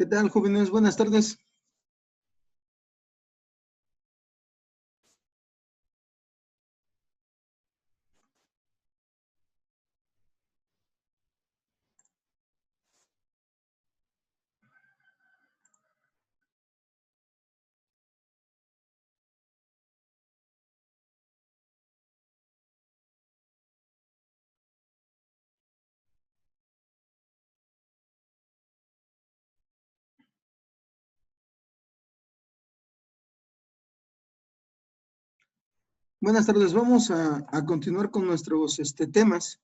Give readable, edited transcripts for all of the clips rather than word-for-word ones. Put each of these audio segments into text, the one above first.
¿Qué tal, jóvenes? Buenas tardes. Buenas tardes. Vamos a continuar con nuestros temas.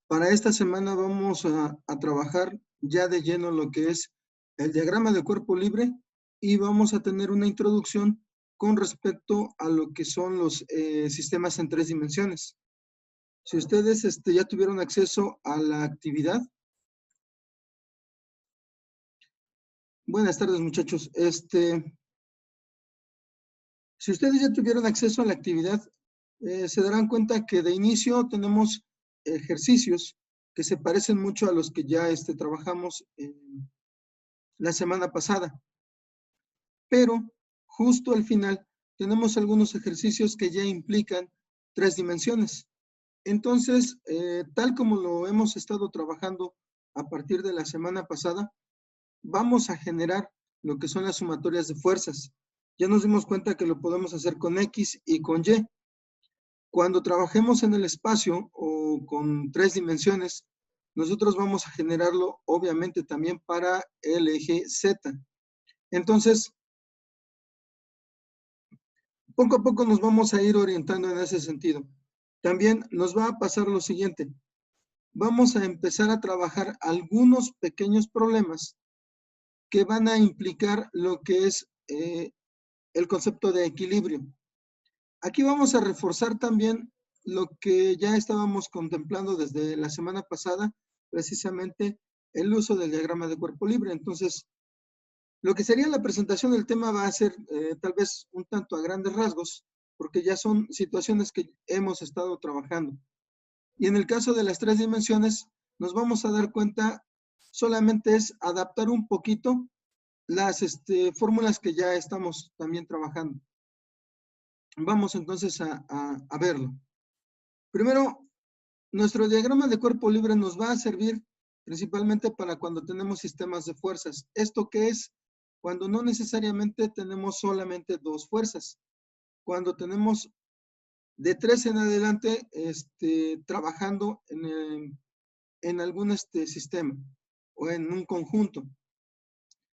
Para esta semana vamos a trabajar ya de lleno lo que es el diagrama de cuerpo libre y vamos a tener una introducción con respecto a lo que son los sistemas en 3 dimensiones. Si ustedes ya tuvieron acceso a la actividad. Buenas tardes, muchachos. Si ustedes ya tuvieron acceso a la actividad, se darán cuenta que de inicio tenemos ejercicios que se parecen mucho a los que ya trabajamos la semana pasada. Pero justo al final tenemos algunos ejercicios que ya implican 3 dimensiones. Entonces, tal como lo hemos estado trabajando a partir de la semana pasada, vamos a generar lo que son las sumatorias de fuerzas. Ya nos dimos cuenta que lo podemos hacer con X y con Y. Cuando trabajemos en el espacio o con 3 dimensiones, nosotros vamos a generarlo obviamente también para el eje Z. Entonces, poco a poco nos vamos a ir orientando en ese sentido. También nos va a pasar lo siguiente. Vamos a empezar a trabajar algunos pequeños problemas que van a implicar lo que es el concepto de equilibrio. Aquí vamos a reforzar también lo que ya estábamos contemplando desde la semana pasada, precisamente el uso del diagrama de cuerpo libre. Entonces, lo que sería la presentación del tema va a ser tal vez un tanto a grandes rasgos, porque ya son situaciones que hemos estado trabajando. Y en el caso de las 3 dimensiones, nos vamos a dar cuenta, solamente es adaptar un poquito las fórmulas que ya estamos también trabajando. Vamos entonces a verlo. Primero, nuestro diagrama de cuerpo libre nos va a servir principalmente para cuando tenemos sistemas de fuerzas. ¿Esto qué es? Cuando no necesariamente tenemos solamente 2 fuerzas. Cuando tenemos de 3 en adelante trabajando en algún sistema o en un conjunto.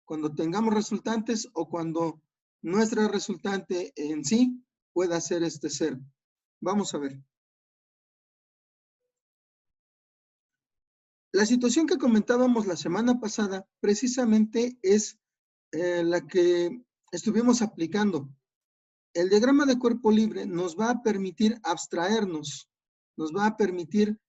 Cuando tengamos resultantes o cuando nuestra resultante en sí pueda ser 0. Vamos a ver. La situación que comentábamos la semana pasada precisamente es la que estuvimos aplicando. El diagrama de cuerpo libre nos va a permitir abstraernos, nos va a permitir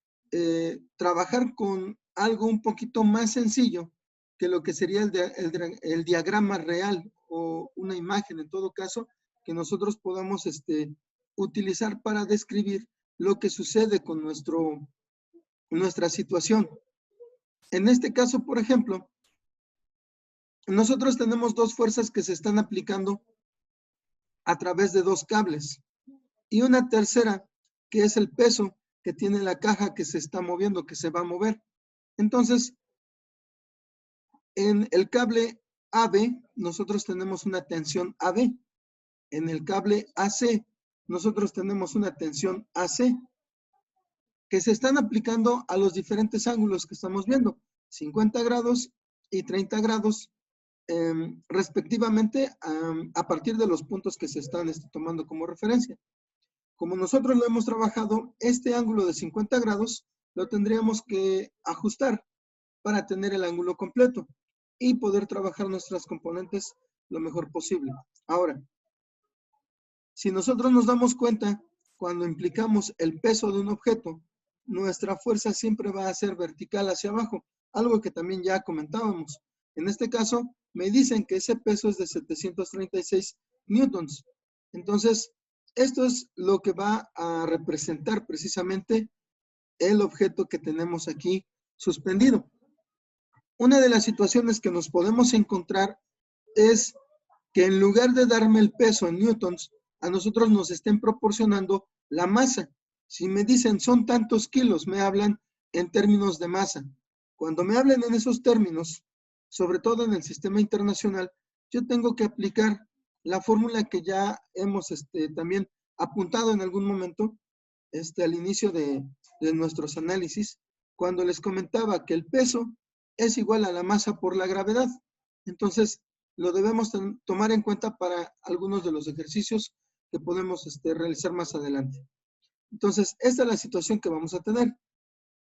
trabajar con algo un poquito más sencillo que lo que sería el diagrama real o una imagen en todo caso que nosotros podamos utilizar para describir lo que sucede con nuestra situación. En este caso, por ejemplo, nosotros tenemos 2 fuerzas que se están aplicando a través de 2 cables y una tercera que es el peso que tiene la caja que se está moviendo, que se va a mover. Entonces, en el cable AB, nosotros tenemos una tensión AB. En el cable AC, nosotros tenemos una tensión AC, que se están aplicando a los diferentes ángulos que estamos viendo, 50 grados y 30 grados, respectivamente, a partir de los puntos que se están tomando como referencia. Como nosotros lo hemos trabajado, este ángulo de 50 grados lo tendríamos que ajustar para tener el ángulo completo y poder trabajar nuestras componentes lo mejor posible. Ahora, si nosotros nos damos cuenta, cuando implicamos el peso de un objeto, nuestra fuerza siempre va a ser vertical hacia abajo, algo que también ya comentábamos. En este caso, me dicen que ese peso es de 736 newtons. Entonces, esto es lo que va a representar precisamente el objeto que tenemos aquí suspendido. Una de las situaciones que nos podemos encontrar es que en lugar de darme el peso en newtons, a nosotros nos estén proporcionando la masa. Si me dicen son tantos kilos, me hablan en términos de masa. Cuando me hablen en esos términos, sobre todo en el sistema internacional, yo tengo que aplicar la fórmula que ya hemos también apuntado en algún momento al inicio de nuestros análisis, cuando les comentaba que el peso es igual a la masa por la gravedad. Entonces, lo debemos tomar en cuenta para algunos de los ejercicios que podemos realizar más adelante. Entonces, esta es la situación que vamos a tener.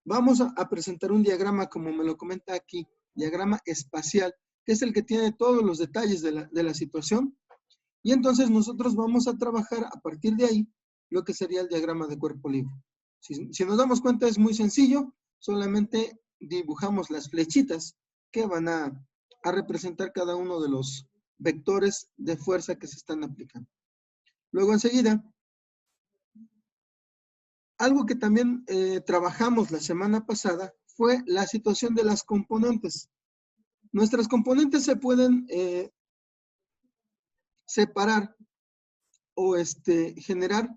Vamos a presentar un diagrama, como me lo comenta aquí, diagrama espacial, que es el que tiene todos los detalles de la situación. Y entonces nosotros vamos a trabajar a partir de ahí lo que sería el diagrama de cuerpo libre. Si nos damos cuenta es muy sencillo, solamente dibujamos las flechitas que van a representar cada uno de los vectores de fuerza que se están aplicando. Luego enseguida, algo que también trabajamos la semana pasada fue la situación de las componentes. Nuestras componentes se pueden separar o generar,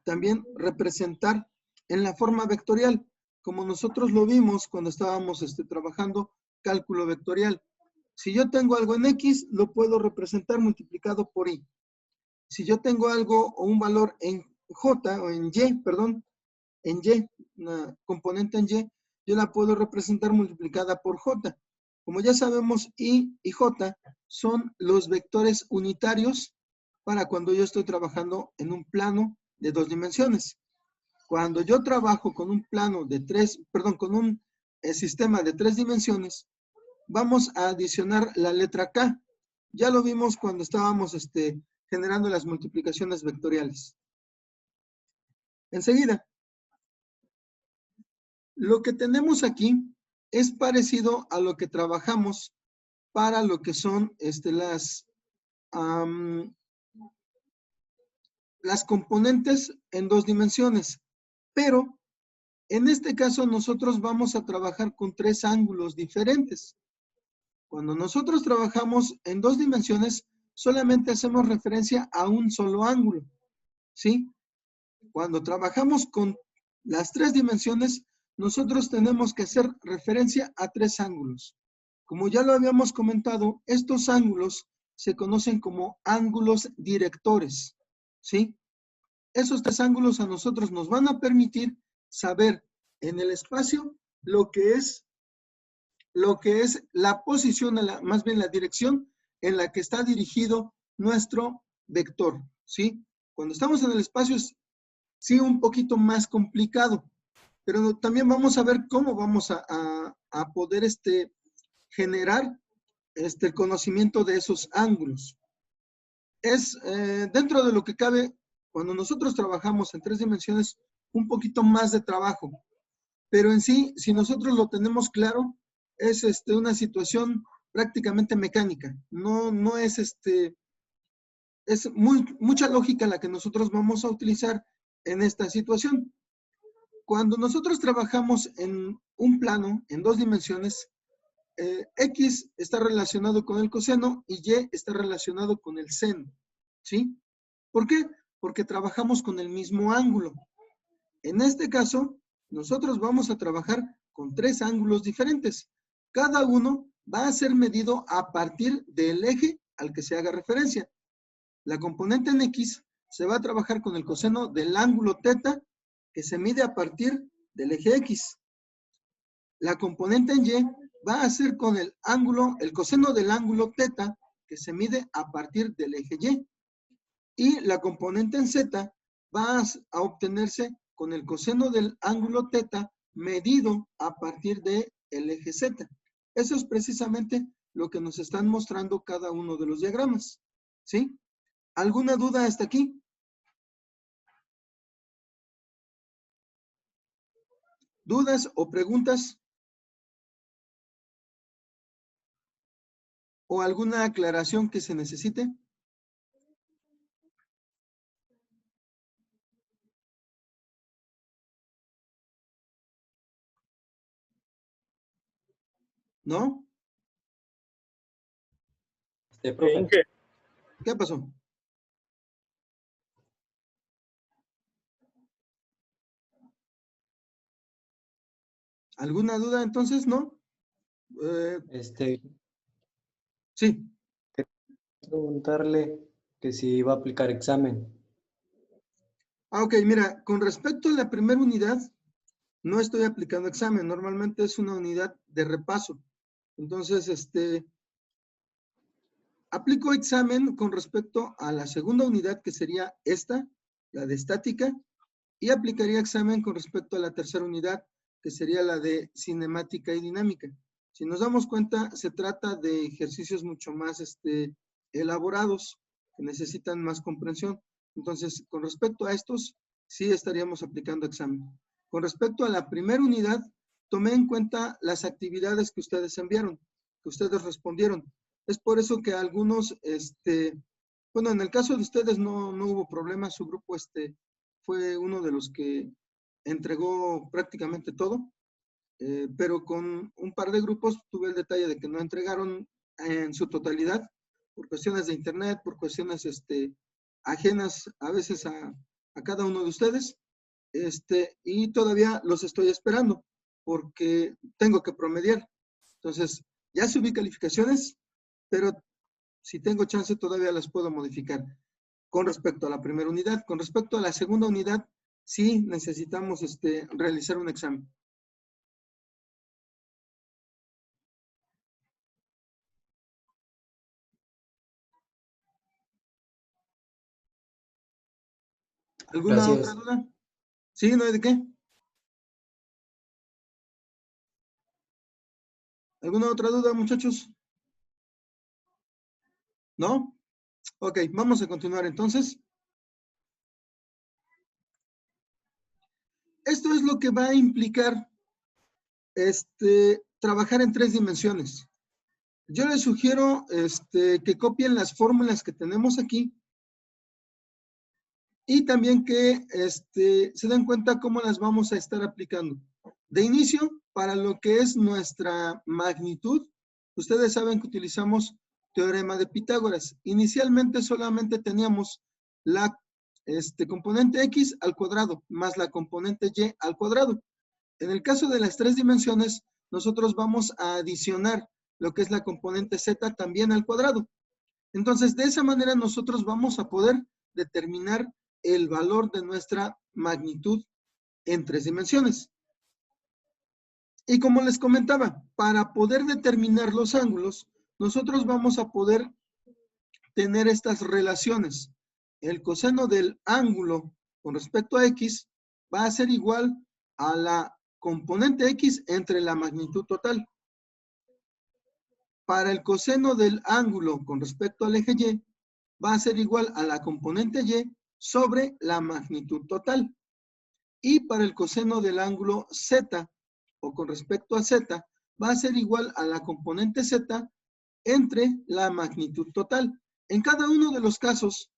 también representar en la forma vectorial, como nosotros lo vimos cuando estábamos trabajando cálculo vectorial. Si yo tengo algo en X, lo puedo representar multiplicado por Y. Si yo tengo algo o un valor en J, o en Y, perdón, en Y, una componente en Y, yo la puedo representar multiplicada por J. Como ya sabemos, Y y J son los vectores unitarios para cuando yo estoy trabajando en un plano de 2 dimensiones. Cuando yo trabajo con un plano de 3, perdón, con un sistema de 3 dimensiones, vamos a adicionar la letra K. Ya lo vimos cuando estábamos generando las multiplicaciones vectoriales. Enseguida, lo que tenemos aquí es parecido a lo que trabajamos para lo que son las componentes en 2 dimensiones, pero en este caso nosotros vamos a trabajar con 3 ángulos diferentes. Cuando nosotros trabajamos en 2 dimensiones, solamente hacemos referencia a un solo ángulo, ¿sí? Cuando trabajamos con las 3 dimensiones, nosotros tenemos que hacer referencia a 3 ángulos. Como ya lo habíamos comentado, estos ángulos se conocen como ángulos directores, ¿sí? Esos 3 ángulos a nosotros nos van a permitir saber en el espacio lo que es la posición, más bien la dirección en la que está dirigido nuestro vector, ¿sí? Cuando estamos en el espacio es sí un poquito más complicado, pero también vamos a ver cómo vamos a poder generar el conocimiento de esos ángulos. Es dentro de lo que cabe, cuando nosotros trabajamos en 3 dimensiones, un poquito más de trabajo, pero en sí, si nosotros lo tenemos claro, es una situación prácticamente mecánica. No es es mucha lógica la que nosotros vamos a utilizar en esta situación. Cuando nosotros trabajamos en un plano, en 2 dimensiones, X está relacionado con el coseno y Y está relacionado con el seno, ¿sí? ¿Por qué? Porque trabajamos con el mismo ángulo. En este caso, nosotros vamos a trabajar con 3 ángulos diferentes. Cada uno va a ser medido a partir del eje al que se haga referencia. La componente en X se va a trabajar con el coseno del ángulo θ que se mide a partir del eje X. La componente en Y va a ser con el coseno del ángulo θ que se mide a partir del eje Y. Y la componente en Z va a obtenerse con el coseno del ángulo θ medido a partir del eje Z. Eso es precisamente lo que nos están mostrando cada uno de los diagramas, ¿sí? ¿Alguna duda hasta aquí? ¿Dudas o preguntas? ¿O alguna aclaración que se necesite? ¿No? Profe. Inge, ¿Qué pasó? ¿Alguna duda entonces? ¿No? Sí. Preguntarle que si iba a aplicar examen. Ok, mira, con respecto a la primera unidad, no estoy aplicando examen. Normalmente es una unidad de repaso. Entonces, aplico examen con respecto a la segunda unidad, que sería esta, la de estática, y aplicaría examen con respecto a la tercera unidad, que sería la de cinemática y dinámica. Si nos damos cuenta, se trata de ejercicios mucho más elaborados, que necesitan más comprensión. Entonces, con respecto a estos, sí estaríamos aplicando examen. Con respecto a la primera unidad, tomé en cuenta las actividades que ustedes enviaron, que ustedes respondieron. Es por eso que algunos, bueno, en el caso de ustedes no hubo problema, su grupo fue uno de los que entregó prácticamente todo, pero con un par de grupos tuve el detalle de que no entregaron en su totalidad, por cuestiones de internet, por cuestiones ajenas a veces a cada uno de ustedes, y todavía los estoy esperando, porque tengo que promediar. Entonces, ya subí calificaciones, pero si tengo chance todavía las puedo modificar con respecto a la primera unidad. Con respecto a la segunda unidad, sí necesitamos realizar un examen. ¿Alguna otra Gracias. duda? ¿Sí? ¿No hay de qué? ¿Alguna otra duda, muchachos? ¿No? Ok, vamos a continuar entonces. Esto es lo que va a implicar trabajar en 3 dimensiones. Yo les sugiero que copien las fórmulas que tenemos aquí y también que se den cuenta cómo las vamos a estar aplicando. De inicio, para lo que es nuestra magnitud, ustedes saben que utilizamos teorema de Pitágoras. Inicialmente solamente teníamos la componente x al cuadrado más la componente y al cuadrado. En el caso de las 3 dimensiones, nosotros vamos a adicionar lo que es la componente z también al cuadrado. Entonces, de esa manera nosotros vamos a poder determinar el valor de nuestra magnitud en 3 dimensiones. Y como les comentaba, para poder determinar los ángulos, nosotros vamos a poder tener estas relaciones. El coseno del ángulo con respecto a x va a ser igual a la componente x entre la magnitud total. Para el coseno del ángulo con respecto al eje y, va a ser igual a la componente y sobre la magnitud total. Y para el coseno del ángulo z, o con respecto a z, va a ser igual a la componente z entre la magnitud total. En cada uno de los casos,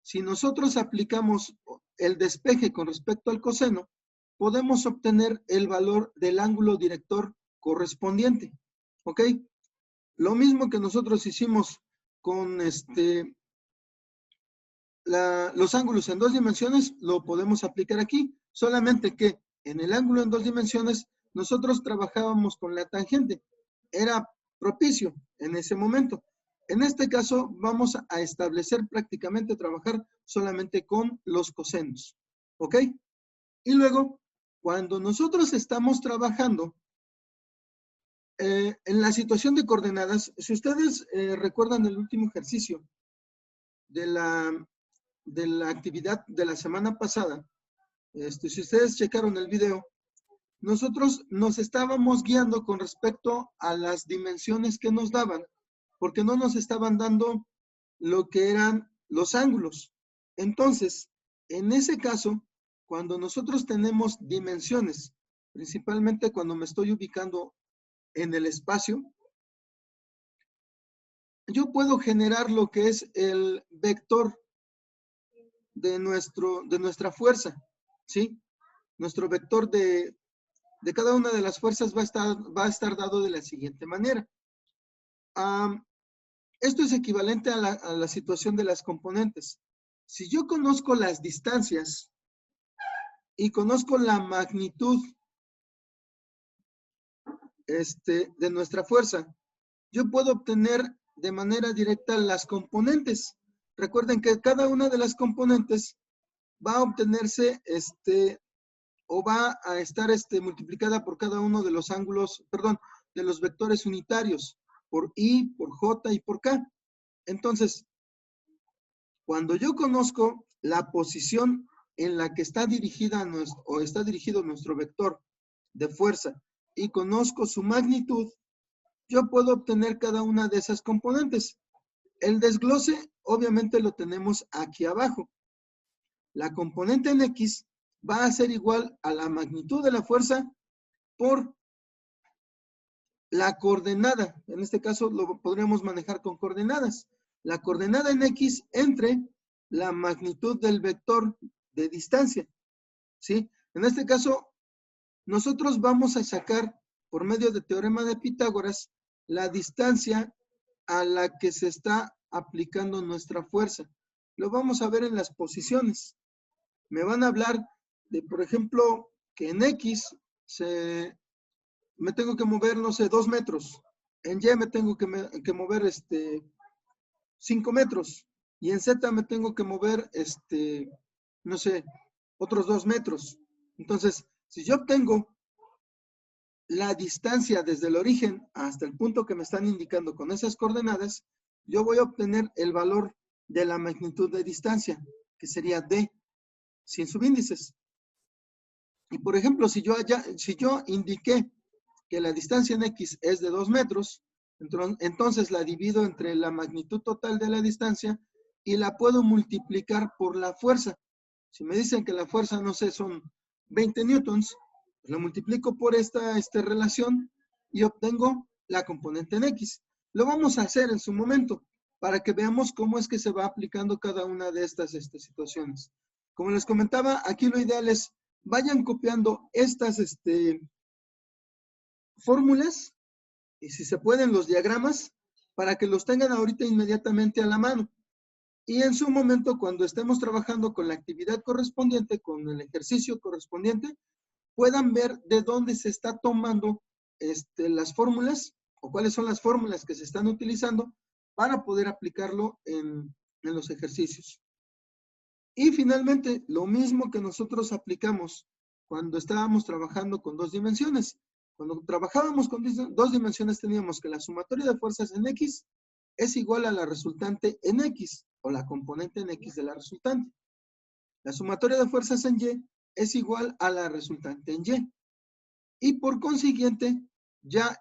si nosotros aplicamos el despeje con respecto al coseno, podemos obtener el valor del ángulo director correspondiente. ¿Ok? Lo mismo que nosotros hicimos con los ángulos en 2 dimensiones, lo podemos aplicar aquí, solamente que en el ángulo en 2 dimensiones nosotros trabajábamos con la tangente. Era propicio en ese momento. En este caso vamos a establecer prácticamente trabajar solamente con los cosenos. ¿Ok? Y luego, cuando nosotros estamos trabajando en la situación de coordenadas, si ustedes recuerdan el último ejercicio de la actividad de la semana pasada, si ustedes checaron el video, nosotros nos estábamos guiando con respecto a las dimensiones que nos daban, porque no nos estaban dando lo que eran los ángulos. Entonces, en ese caso, cuando nosotros tenemos dimensiones, principalmente cuando me estoy ubicando en el espacio, yo puedo generar lo que es el vector de nuestra fuerza, ¿sí? Nuestro vector de cada una de las fuerzas va a estar dado de la siguiente manera. Esto es equivalente a la situación de las componentes. Si yo conozco las distancias y conozco la magnitud de nuestra fuerza, yo puedo obtener de manera directa las componentes. Recuerden que cada una de las componentes va a obtenerse o va a estar multiplicada por cada uno de los ángulos, perdón, de los vectores unitarios, por I, por J y por K. Entonces, cuando yo conozco la posición en la que está dirigida o está dirigido nuestro vector de fuerza y conozco su magnitud, yo puedo obtener cada una de esas componentes. El desglose, obviamente, lo tenemos aquí abajo. La componente en X va a ser igual a la magnitud de la fuerza por la coordenada. En este caso lo podríamos manejar con coordenadas. La coordenada en X entre la magnitud del vector de distancia. ¿Sí? En este caso, nosotros vamos a sacar, por medio de teorema de Pitágoras, la distancia a la que se está aplicando nuestra fuerza. Lo vamos a ver en las posiciones. Me van a hablar de, por ejemplo, que en X me tengo que mover, no sé, 2 metros. En Y me tengo que mover 5 metros. Y en Z me tengo que mover, no sé, otros 2 metros. Entonces, si yo obtengo la distancia desde el origen hasta el punto que me están indicando con esas coordenadas, yo voy a obtener el valor de la magnitud de distancia, que sería D, sin subíndices. Y por ejemplo, si yo indiqué que la distancia en X es de 2 metros, entonces la divido entre la magnitud total de la distancia y la puedo multiplicar por la fuerza. Si me dicen que la fuerza, no sé, son 20 newtons, pues la multiplico por esta relación y obtengo la componente en X. Lo vamos a hacer en su momento para que veamos cómo es que se va aplicando cada una de estas situaciones. Como les comentaba, aquí lo ideal es vayan copiando estas fórmulas y si se pueden los diagramas para que los tengan ahorita inmediatamente a la mano. Y en su momento, cuando estemos trabajando con la actividad correspondiente, con el ejercicio correspondiente, puedan ver de dónde se está tomando las fórmulas o cuáles son las fórmulas que se están utilizando para poder aplicarlo en los ejercicios. Y finalmente, lo mismo que nosotros aplicamos cuando estábamos trabajando con 2 dimensiones. Cuando trabajábamos con 2 dimensiones teníamos que la sumatoria de fuerzas en X es igual a la resultante en X o la componente en X de la resultante. La sumatoria de fuerzas en Y es igual a la resultante en Y. Y por consiguiente, ya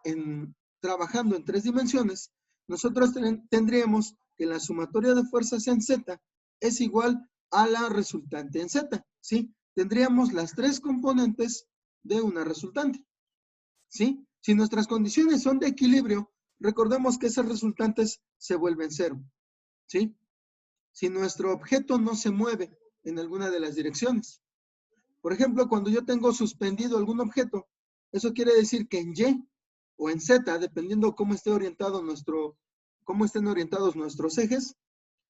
trabajando en 3 dimensiones, nosotros tendríamos que la sumatoria de fuerzas en Z es igual a la resultante en Z, ¿sí? Tendríamos las 3 componentes de una resultante, ¿sí? Si nuestras condiciones son de equilibrio, recordemos que esas resultantes se vuelven 0, ¿sí? Si nuestro objeto no se mueve en alguna de las direcciones. Por ejemplo, cuando yo tengo suspendido algún objeto, eso quiere decir que en Y o en Z, dependiendo cómo estén orientados nuestros ejes,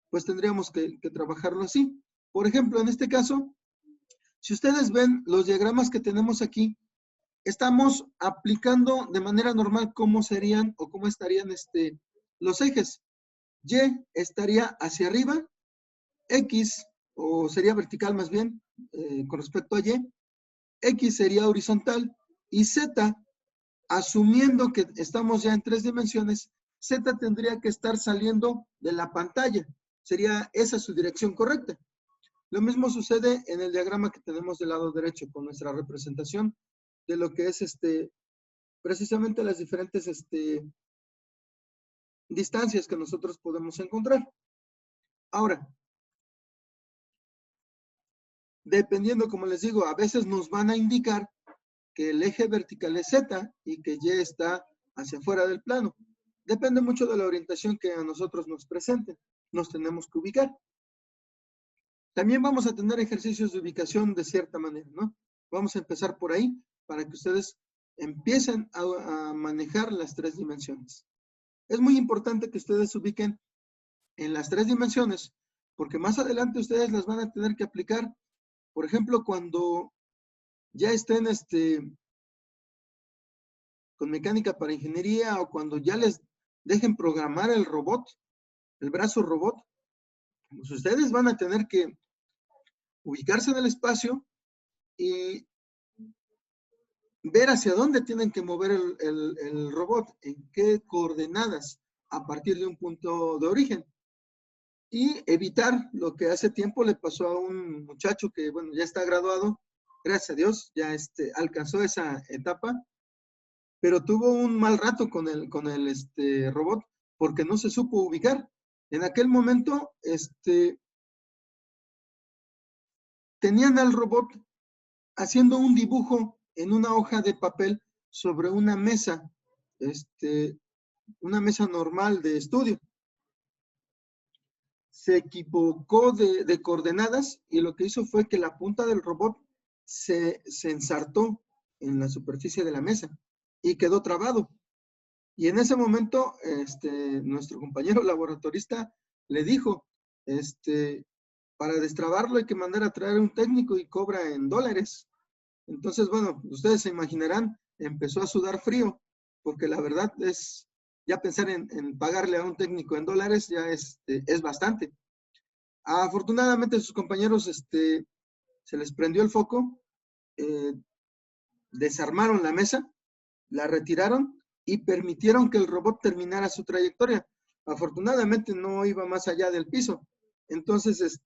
pues tendríamos que trabajarlo así. Por ejemplo, en este caso, si ustedes ven los diagramas que tenemos aquí, estamos aplicando de manera normal cómo serían o cómo estarían los ejes. Y estaría hacia arriba, X, o sería vertical más bien, con respecto a Y, X sería horizontal y Z, asumiendo que estamos ya en 3 dimensiones, Z tendría que estar saliendo de la pantalla. Sería esa su dirección correcta. Lo mismo sucede en el diagrama que tenemos del lado derecho con nuestra representación de lo que es precisamente las diferentes distancias que nosotros podemos encontrar. Ahora, dependiendo, como les digo, a veces nos van a indicar que el eje vertical es Z y que Y está hacia afuera del plano. Depende mucho de la orientación que a nosotros nos presenten. Nos tenemos que ubicar. También vamos a tener ejercicios de ubicación de cierta manera, ¿no? Vamos a empezar por ahí para que ustedes empiecen a manejar las 3 dimensiones. Es muy importante que ustedes ubiquen en las 3 dimensiones, porque más adelante ustedes las van a tener que aplicar. Por ejemplo, cuando ya estén con mecánica para ingeniería o cuando ya les dejen programar el robot, el brazo robot, pues ustedes van a tener que ubicarse en el espacio y ver hacia dónde tienen que mover el robot, en qué coordenadas a partir de un punto de origen. Y evitar lo que hace tiempo le pasó a un muchacho que, bueno, ya está graduado, gracias a Dios, ya alcanzó esa etapa, pero tuvo un mal rato con el robot porque no se supo ubicar. En aquel momento, tenían al robot haciendo un dibujo en una hoja de papel sobre una mesa normal de estudio. Se equivocó de coordenadas y lo que hizo fue que la punta del robot se ensartó en la superficie de la mesa y quedó trabado. Y en ese momento, nuestro compañero laboratorista le dijo, para destrabarlo hay que mandar a traer un técnico y cobra en $. Entonces, bueno, ustedes se imaginarán, empezó a sudar frío, porque la verdad es, ya pensar en pagarle a un técnico en $, ya es bastante. Afortunadamente sus compañeros se les prendió el foco, desarmaron la mesa, la retiraron y permitieron que el robot terminara su trayectoria. Afortunadamente no iba más allá del piso. Entonces,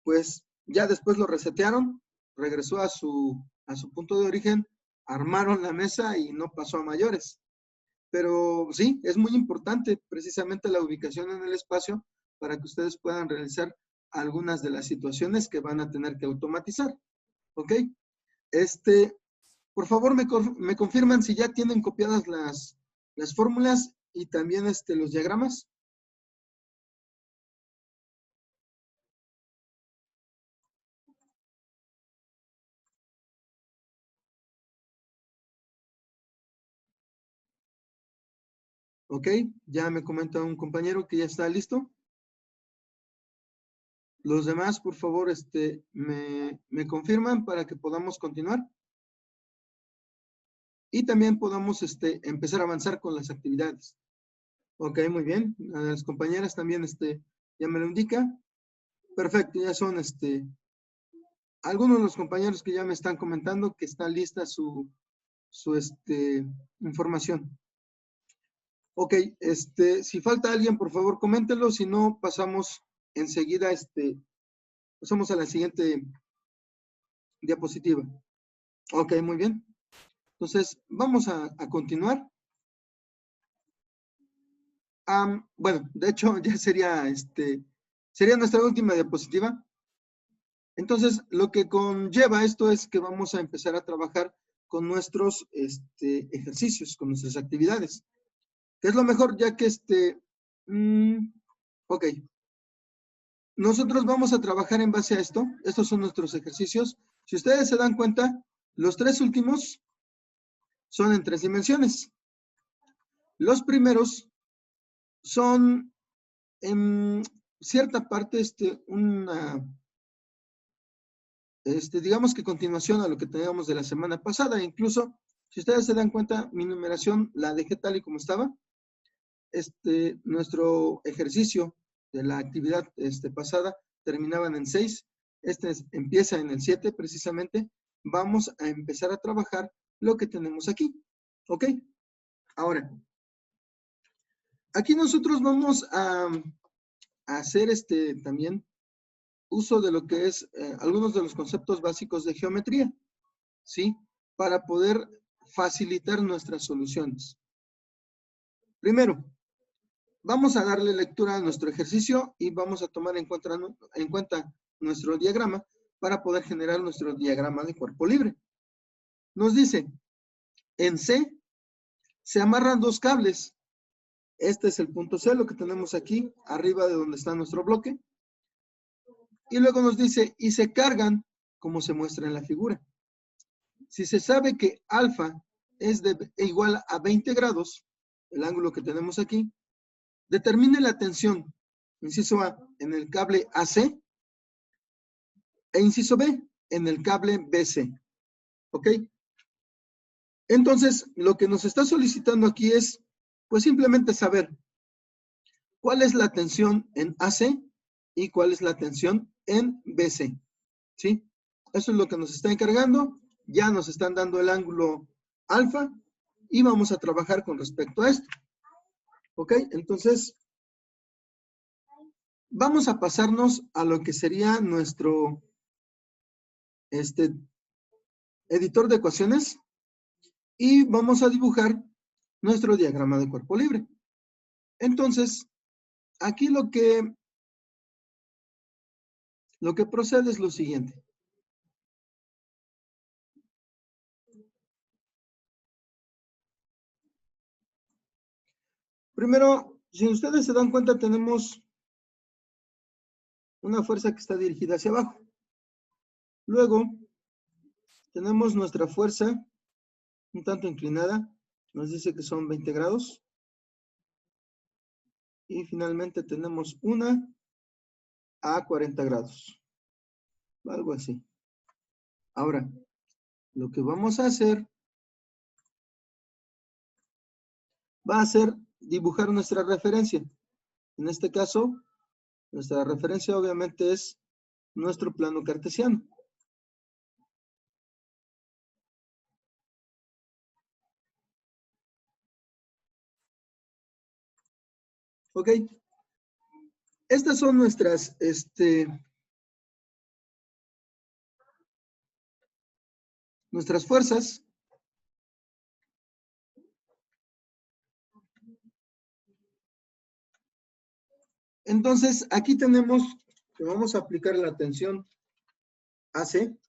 pues ya después lo resetearon, regresó a su punto de origen, armaron la mesa y no pasó a mayores. Pero sí, es muy importante precisamente la ubicación en el espacio para que ustedes puedan realizar algunas de las situaciones que van a tener que automatizar. ¿Ok? Por favor, me confirman si ya tienen copiadas las fórmulas y también los diagramas. Ok, ya me comenta un compañero que ya está listo. Los demás, por favor, me confirman para que podamos continuar. Y también podamos empezar a avanzar con las actividades. Ok, muy bien. A las compañeras también ya me lo indica. Perfecto, ya son algunos de los compañeros que ya me están comentando que está lista su información. Ok, si falta alguien, por favor, coméntelo, si no, pasamos enseguida, pasamos a la siguiente diapositiva. Ok, muy bien. Entonces, vamos a continuar. Bueno, de hecho, ya sería nuestra última diapositiva. Entonces, lo que conlleva esto es que vamos a empezar a trabajar con nuestros ejercicios, con nuestras actividades. ¿Qué es lo mejor? Ya que ok. Nosotros vamos a trabajar en base a esto. Estos son nuestros ejercicios. Si ustedes se dan cuenta, los 3 últimos son en 3 dimensiones. Los primeros son en cierta parte digamos que continuación a lo que teníamos de la semana pasada. Incluso, si ustedes se dan cuenta, mi numeración la dejé tal y como estaba. Nuestro ejercicio de la actividad pasada terminaban en 6. Empieza en el 7 precisamente. Vamos a empezar a trabajar lo que tenemos aquí. ¿Ok? Ahora, aquí nosotros vamos a hacer también uso de lo que es algunos de los conceptos básicos de geometría, ¿sí? Para poder facilitar nuestras soluciones. Primero, vamos a darle lectura a nuestro ejercicio y vamos a tomar en cuenta nuestro diagrama para poder generar nuestro diagrama de cuerpo libre. Nos dice, en C se amarran 2 cables. Este es el punto C, lo que tenemos aquí, arriba de donde está nuestro bloque. Y luego nos dice, y se cargan como se muestra en la figura. Si se sabe que alfa es igual a 20 grados, el ángulo que tenemos aquí, determine la tensión, inciso A, en el cable AC e inciso B, en el cable BC. ¿Ok? Entonces, lo que nos está solicitando aquí es, pues simplemente saber cuál es la tensión en AC y cuál es la tensión en BC. ¿Sí? Eso es lo que nos está encargando. Ya nos están dando el ángulo alfa y vamos a trabajar con respecto a esto. ¿Ok? Entonces, vamos a pasarnos a lo que sería nuestro editor de ecuaciones y vamos a dibujar nuestro diagrama de cuerpo libre. Entonces, aquí lo que procede es lo siguiente. Primero, si ustedes se dan cuenta, tenemos una fuerza que está dirigida hacia abajo. Luego, tenemos nuestra fuerza un tanto inclinada. Nos dice que son 20 grados. Y finalmente tenemos una a 40 grados. Algo así. Ahora, lo que vamos a hacer va a ser dibujar nuestra referencia. En este caso, nuestra referencia obviamente es nuestro plano cartesiano. Ok. Estas son nuestras, nuestras fuerzas. Entonces, aquí tenemos que vamos a aplicar la tensión AC.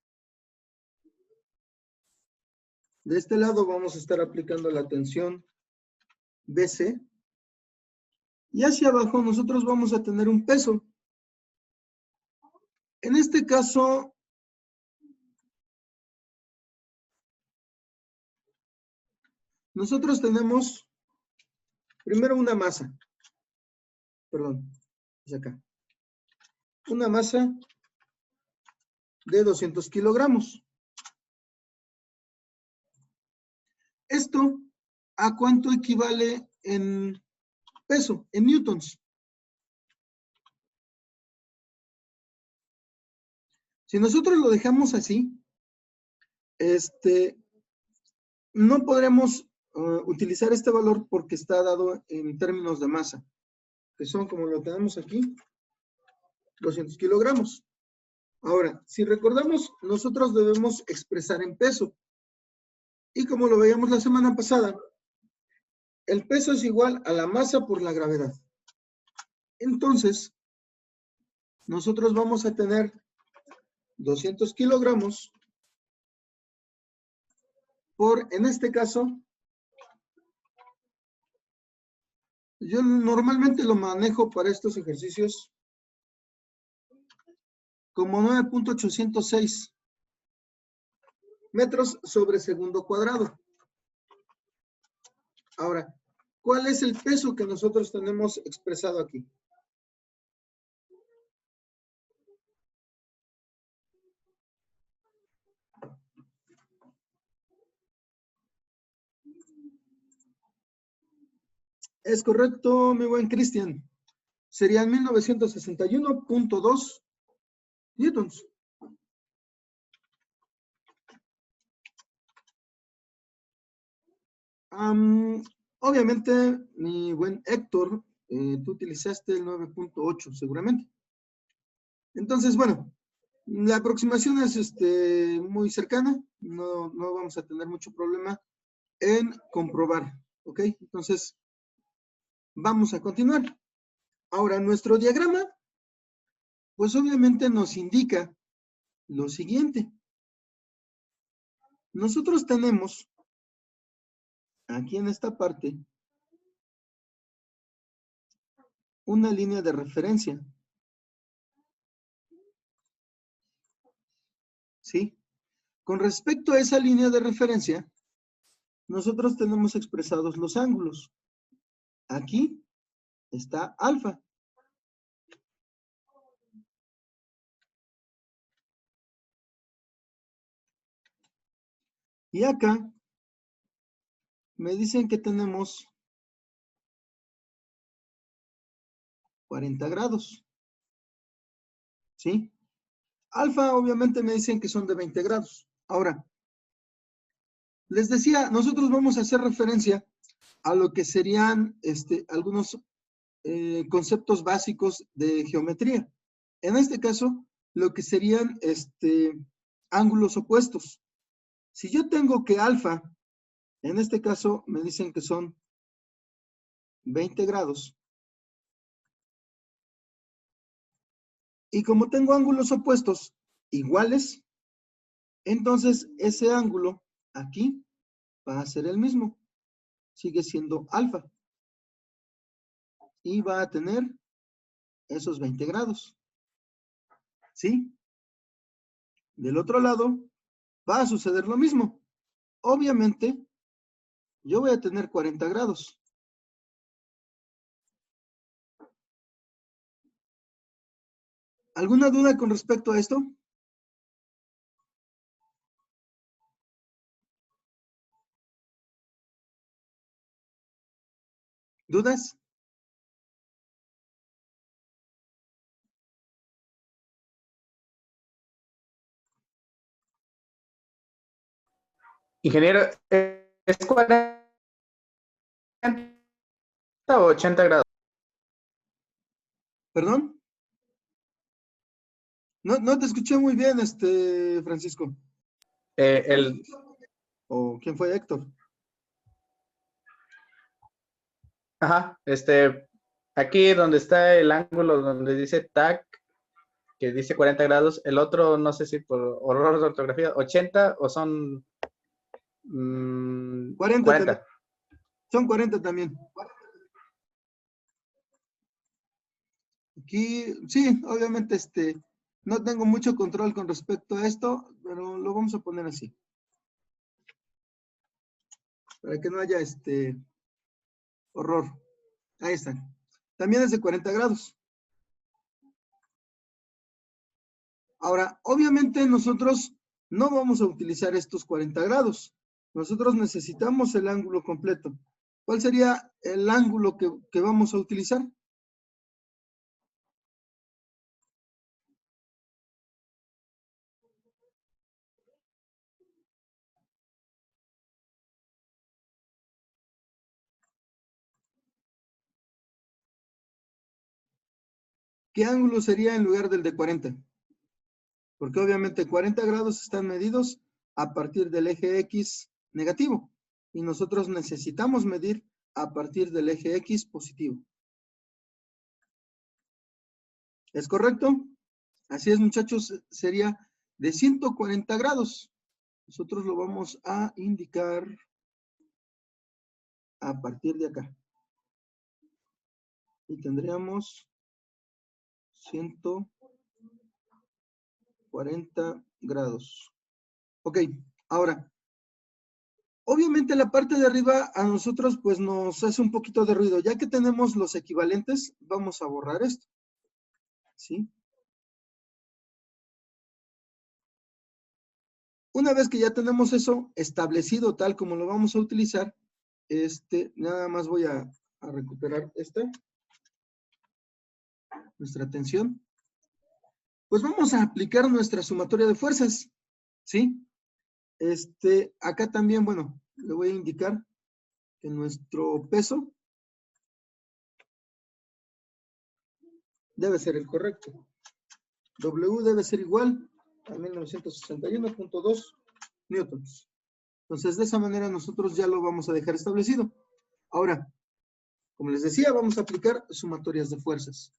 De este lado vamos a estar aplicando la tensión BC. Y hacia abajo nosotros vamos a tener un peso. En este caso, nosotros tenemos primero una masa. Perdón, es acá. Una masa de 200 kilogramos. ¿Esto a cuánto equivale en peso, en newtons? Si nosotros lo dejamos así, no podremos utilizar este valor porque está dado en términos de masa, que son, como lo tenemos aquí, 200 kilogramos. Ahora, si recordamos, nosotros debemos expresar en peso. Y como lo veíamos la semana pasada, el peso es igual a la masa por la gravedad. Entonces, nosotros vamos a tener 200 kilogramos por, en este caso, yo normalmente lo manejo para estos ejercicios como 9.806 metros sobre segundo cuadrado. Ahora, ¿cuál es el peso que nosotros tenemos expresado aquí? Es correcto, mi buen Cristian. Serían 1961.2 newtons. Obviamente, mi buen Héctor, tú utilizaste el 9.8 seguramente. Entonces, bueno, la aproximación es muy cercana. No vamos a tener mucho problema en comprobar. ¿Ok? Entonces, vamos a continuar. Ahora, nuestro diagrama, pues obviamente nos indica lo siguiente. Nosotros tenemos aquí en esta parte una línea de referencia. ¿Sí? Con respecto a esa línea de referencia, nosotros tenemos expresados los ángulos. aquí está alfa. Y acá me dicen que tenemos 40 grados. ¿Sí? Alfa obviamente me dicen que son de 20 grados. Ahora, les decía, nosotros vamos a hacer referencia a lo que serían algunos conceptos básicos de geometría. En este caso, lo que serían ángulos opuestos. Si yo tengo que alfa, en este caso me dicen que son 20 grados. Y como tengo ángulos opuestos iguales, entonces ese ángulo aquí va a ser el mismo. Sigue siendo alfa. Y va a tener esos 20 grados. ¿Sí? Del otro lado va a suceder lo mismo. Obviamente, yo voy a tener 40 grados. ¿Alguna duda con respecto a esto? ¿Dudas? Ingeniero, ¿es 40 o 80 grados? ¿Perdón? No te escuché muy bien, Francisco. ¿O quién fue Héctor? Ajá, aquí donde está el ángulo donde dice TAC, que dice 40 grados, el otro, no sé si por error de ortografía, 80 o son 40 40. también. Son 40 también. Aquí, sí, obviamente, no tengo mucho control con respecto a esto, pero lo vamos a poner así. Para que no haya horror. Ahí están. También es de 40 grados. Ahora, obviamente nosotros no vamos a utilizar estos 40 grados. Nosotros necesitamos el ángulo completo. ¿Cuál sería el ángulo que vamos a utilizar? ¿Qué ángulo sería en lugar del de 40? Porque obviamente 40 grados están medidos a partir del eje X negativo. Y nosotros necesitamos medir a partir del eje X positivo. ¿Es correcto? Así es, muchachos, sería de 140 grados. Nosotros lo vamos a indicar a partir de acá. Y tendríamos 140 grados. Ok, ahora, obviamente la parte de arriba a nosotros pues nos hace un poquito de ruido. Ya que tenemos los equivalentes, vamos a borrar esto. ¿Sí? Una vez que ya tenemos eso establecido tal como lo vamos a utilizar, nada más voy a recuperar nuestra atención. Pues vamos a aplicar nuestra sumatoria de fuerzas, ¿sí? Acá también, bueno, le voy a indicar que nuestro peso debe ser el correcto. W debe ser igual a 1961.2 newtons. Entonces, de esa manera nosotros ya lo vamos a dejar establecido. Ahora, como les decía, vamos a aplicar sumatorias de fuerzas.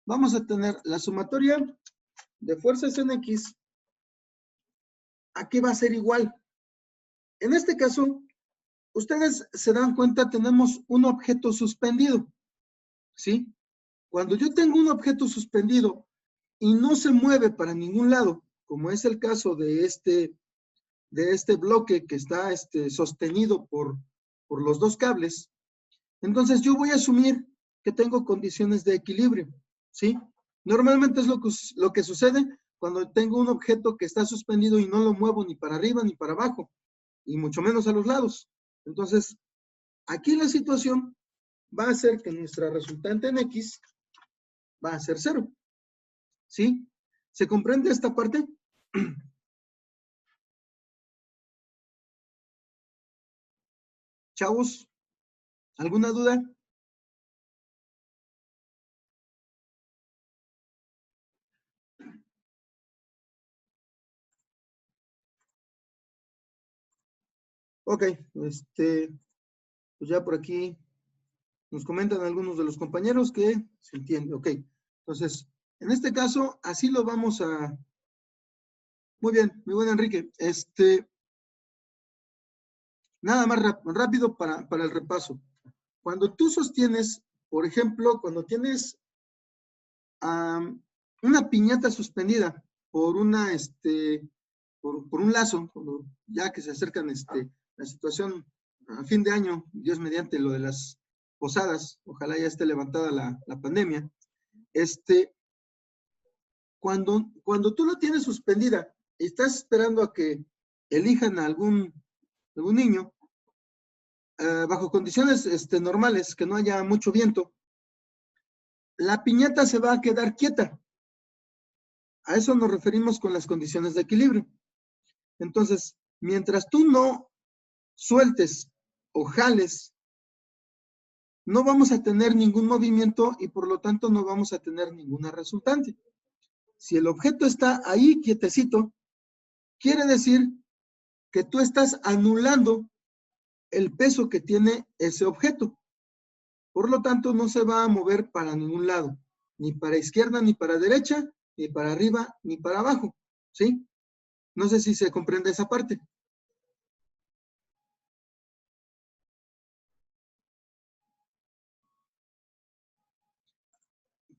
Vamos a tener la sumatoria de fuerzas en X. ¿A qué va a ser igual? En este caso, ustedes se dan cuenta, tenemos un objeto suspendido. ¿Sí? Cuando yo tengo un objeto suspendido y no se mueve para ningún lado, como es el caso de este bloque que está sostenido por los dos cables, Entonces yo voy a asumir que tengo condiciones de equilibrio, ¿sí? Normalmente es lo que sucede cuando tengo un objeto que está suspendido y no lo muevo ni para arriba ni para abajo, y mucho menos a los lados. Entonces, aquí la situación va a ser que nuestra resultante en X va a ser 0, ¿sí? ¿Se comprende esta parte? Chavos, ¿alguna duda? Ok, pues ya por aquí nos comentan algunos de los compañeros que se entiende. Ok, entonces, en este caso, así lo vamos a... Muy bien, muy buen Enrique. Nada más rápido para el repaso. Cuando tú sostienes, por ejemplo, cuando tienes una piñata suspendida por una, por un lazo, ya que se acercan la situación a fin de año, Dios mediante lo de las posadas, ojalá ya esté levantada la pandemia, cuando tú lo tienes suspendida y estás esperando a que elijan a algún niño, bajo condiciones normales, que no haya mucho viento, la piñata se va a quedar quieta. A eso nos referimos con las condiciones de equilibrio. Entonces, mientras tú no sueltes o jales, no vamos a tener ningún movimiento y por lo tanto no vamos a tener ninguna resultante. Si el objeto está ahí quietecito, quiere decir que tú estás anulando el peso que tiene ese objeto. Por lo tanto, no se va a mover para ningún lado, ni para izquierda, ni para derecha, ni para arriba, ni para abajo, ¿sí? No sé si se comprende esa parte.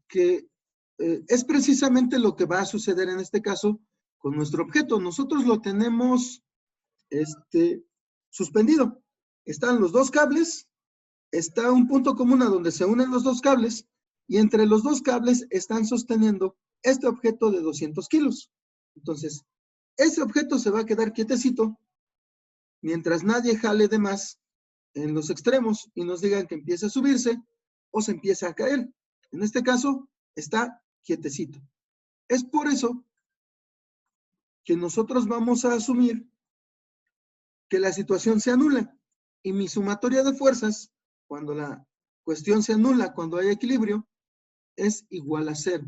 Que es precisamente lo que va a suceder en este caso con nuestro objeto. Nosotros lo tenemos suspendido. Están los dos cables, está un punto común a donde se unen los dos cables y entre los dos cables están sosteniendo este objeto de 200 kilos. Entonces, ese objeto se va a quedar quietecito mientras nadie jale de más en los extremos y nos digan que empieza a subirse o se empieza a caer. En este caso, está quietecito. Es por eso que nosotros vamos a asumir que la situación se anula y mi sumatoria de fuerzas, cuando la cuestión se anula, cuando hay equilibrio, es igual a 0.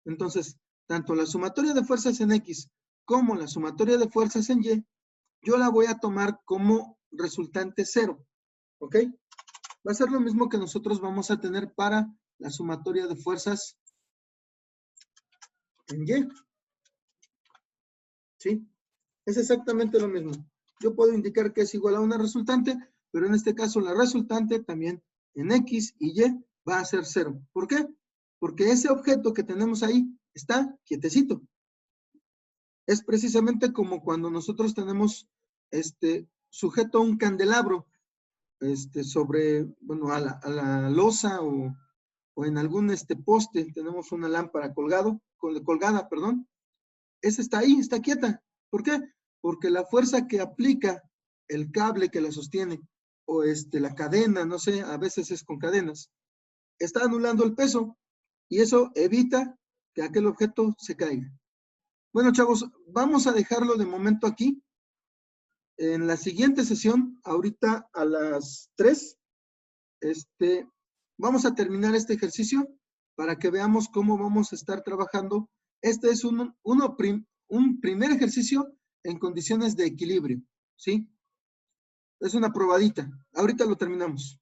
Entonces, tanto la sumatoria de fuerzas en X como la sumatoria de fuerzas en Y, yo la voy a tomar como resultante 0. ¿Ok? Va a ser lo mismo que nosotros vamos a tener para la sumatoria de fuerzas en Y. ¿Sí? Es exactamente lo mismo. Yo puedo indicar que es igual a una resultante, pero en este caso la resultante también en X y Y va a ser 0. ¿Por qué? Porque ese objeto que tenemos ahí está quietecito. Es precisamente como cuando nosotros tenemos sujeto a un candelabro sobre, bueno, a la losa o en algún poste, tenemos una lámpara colgada, perdón. Esa está ahí, está quieta. ¿Por qué? Porque la fuerza que aplica el cable que la sostiene o la cadena, no sé, a veces es con cadenas, está anulando el peso y eso evita que aquel objeto se caiga. Bueno, chavos, vamos a dejarlo de momento aquí. En la siguiente sesión, ahorita a las 3, vamos a terminar este ejercicio para que veamos cómo vamos a estar trabajando. Este es un primer ejercicio en condiciones de equilibrio, ¿sí? Es una probadita. Ahorita lo terminamos.